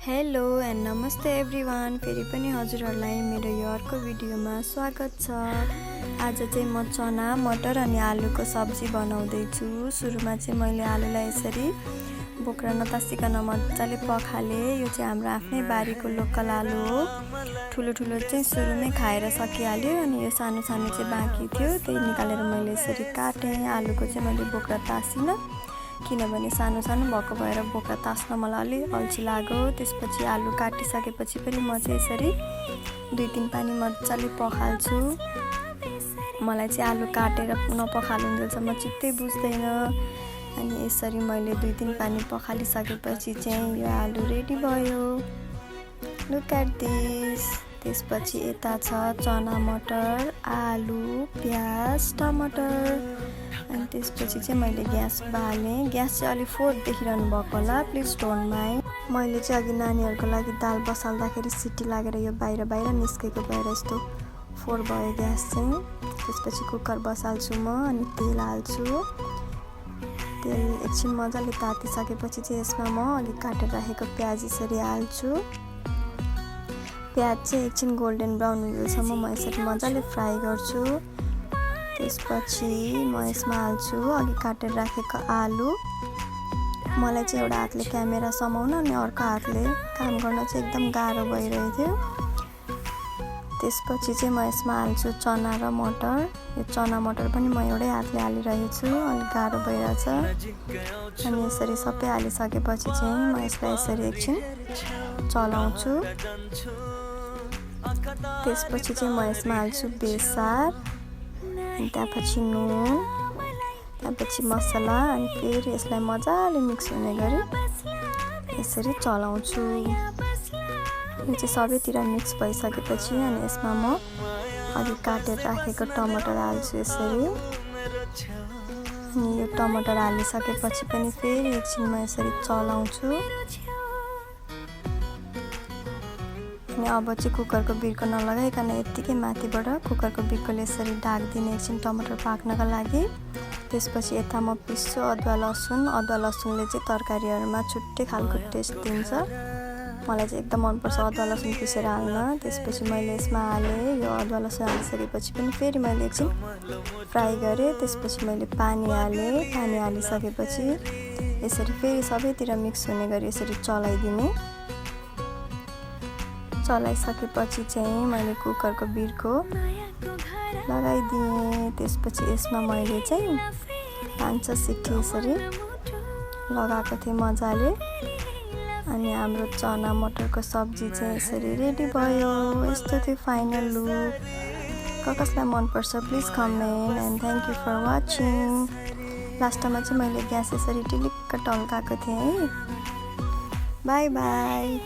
Hello and नमस्ते everyone. फेरि पनि हजुरहरूलाई मेरो यो अर्को भिडियोमा स्वागत छ। आज चाहिँ म चना मटर अनि आलुको सब्जी बनाउँदैछु। सुरुमा चाहिँ मैले आलुलाई यसरी बोक्रा नतासिकन मजाले पखाले। यो चाहिँ हाम्रो आफ्नै बारीको लोकल आलु हो। ठुलो ठुलो चाहिँ सुरुमै खाएर सकिहाल्यो अनि यो सानो सानो चाहिँ बाँकी थियो, त्यही निकालेर मैले यसरी काटेँ। आलुको चाहिँ मैले बोक्रा तासिनँ किनभने सानो सानो भएको भएर बोक्रा तास्न मलाई अलि अल्छी लाग्यो। त्यसपछि आलु काटिसकेपछि पनि म चाहिँ यसरी 2-3 पानी मजाले पखाल्छु। मलाई चाहिँ आलु काटेर नपखालुन्जेलसम्म चित्तै बुझ्दैन। अनि यसरी मैले 2-3 पानी पखालिसकेपछि चाहिँ यो आलु रेडी भयो। Look at this. त्यसपछि यता छ चना मटर, आलु, प्याज, टमाटर। अनि त्यसपछि चाहिँ मैले ग्यास बालेँ। ग्यास चाहिँ अलि 4 देखिरहनु भएको होला, प्लिज डोन्ट माइन्ड। मैले चाहिँ अघि नानीहरूको लागि दाल बसाल्दाखेरि सिटी लागेर यो बाहिर निस्केको भएर यस्तो 4 भयो ग्यास चाहिँ। त्यसपछि कुकर बसाल्छु म अनि तेल हाल्छु। तेल एकछिन मजाले तातिसकेपछि चाहिँ यसमा म अघि काटेर राखेको प्याज यसरी हाल्छु। प्याज चाहिँ एकछिन गोल्डन ब्राउन हुँदासम्म म यसरी मजाले फ्राई गर्छु। त्यसपछि म यसमा हाल्छु अघि काटेर राखेको आलु। मलाई चाहिँ एउटा हातले क्यामेरा समाउन अनि अर्को हातले काम गर्न चाहिँ एकदम गाह्रो भइरहेको थियो। त्यसपछि चाहिँ म यसमा हाल्छु चना र मटर। यो चना मटर पनि म एउटै हातले हालिरहेको छु, अलिक गाह्रो भइरहेछ। अनि यसरी सबै हालिसकेपछि चाहिँ म यसलाई यसरी एकछिन चलाउँछु। त्यसपछि चाहिँ म यसमा हाल्छु बेसार, अनि त्यसपछि नुन, त्यसपछि मसला, अनि फेरि यसलाई मजाले मिक्स हुने गरी यसरी चलाउँछु। यो चाहिँ सबैतिर मिक्स भइसकेपछि अनि यसमा म अघि काटेर राखेको टमाटर हाल्छु यसरी। अनि यो टमाटर हालिसकेपछि पनि फेरि एकछिन म यसरी चलाउँछु। अनि अब चाहिँ कुकरको बिर्को नलगाइकन यत्तिकै माथिबाट कुकरको बिर्कोले यसरी ढाक्दिने एकछिन टमाटर पाक्नका लागि। त्यसपछि यता म पिस्छु अदुवा लसुनले चाहिँ तरकारीहरूमा छुट्टै खालको टेस्ट दिन्छ। मलाई चाहिँ एकदम मनपर्छ अदुवा लसुन पिसेर हाल्न। त्यसपछि मैले यसमा हालेँ। यो अदुवा लसुन हालिसकेपछि पनि फेरि मैले एकछिन फ्राई गरेँ। त्यसपछि मैले पानी हालेँ। पानी हालिसकेपछि यसरी फेरि सबैतिर मिक्स हुने गरी यसरी चलाइदिने। चलाइसकेपछि चाहिँ मैले कुकरको बिर्को लगाइदिएँ। त्यसपछि यसमा मैले चाहिँ 5-6 सिटी यसरी लगाएको थिएँ मजाले। अनि हाम्रो चना मटरको सब्जी चाहिँ यसरी रेडी भयो। यस्तो थियो फाइनल लुक। कसलाई मनपर्छ please comment and thank you for watching. लास्टमा चाहिँ मैले ग्यास यसरी टिलिक्क टल्काएको थिएँ है। Bye by.